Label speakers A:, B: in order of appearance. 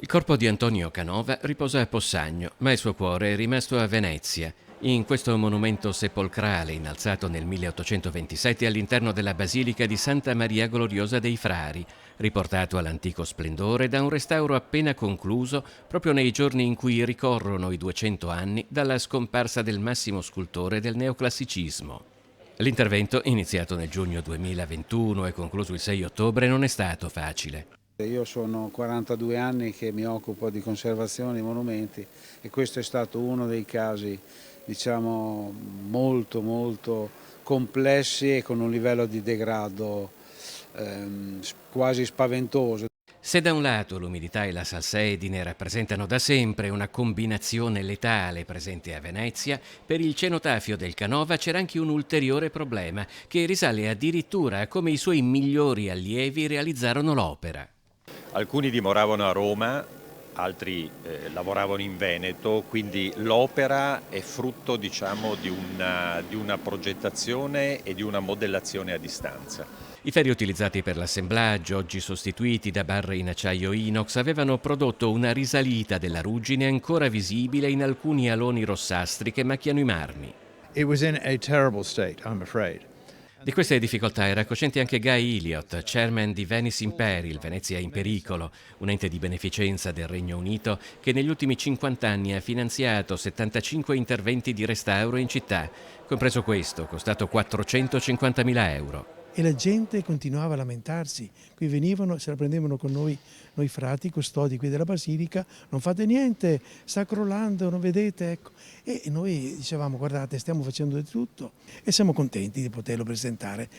A: Il corpo di Antonio Canova riposa a Possagno, ma il suo cuore è rimasto a Venezia, in questo monumento sepolcrale innalzato nel 1827 all'interno della Basilica di Santa Maria Gloriosa dei Frari, riportato all'antico splendore da un restauro appena concluso proprio nei giorni in cui ricorrono i 200 anni dalla scomparsa del massimo scultore del neoclassicismo. L'intervento, iniziato nel giugno 2021 e concluso il 6 ottobre, non è stato facile.
B: Io sono 42 anni che mi occupo di conservazione dei monumenti e questo è stato uno dei casi, diciamo, molto complessi e con un livello di degrado quasi spaventoso.
A: Se da un lato l'umidità e la salsedine rappresentano da sempre una combinazione letale presente a Venezia, per il cenotafio del Canova c'era anche un ulteriore problema, che risale addirittura a come i suoi migliori allievi realizzarono l'opera.
C: Alcuni dimoravano a Roma, altri lavoravano in Veneto, quindi l'opera è frutto, diciamo, di una progettazione e di una modellazione a distanza.
A: I ferri utilizzati per l'assemblaggio, oggi sostituiti da barre in acciaio inox, avevano prodotto una risalita della ruggine ancora visibile in alcuni aloni rossastri che macchiano i marmi.
D: It was in a terrible state, I'm afraid.
A: Di queste difficoltà era cosciente anche Guy Elliott, chairman di Venice Imperil, Venezia in pericolo, un ente di beneficenza del Regno Unito che negli ultimi 50 anni ha finanziato 75 interventi di restauro in città, compreso questo, costato 450.000 euro.
E: E la gente continuava a lamentarsi, qui venivano, se la prendevano con noi frati, custodi qui della Basilica, non fate niente, sta crollando, non vedete, ecco. E noi dicevamo guardate stiamo facendo di tutto e siamo contenti di poterlo presentare.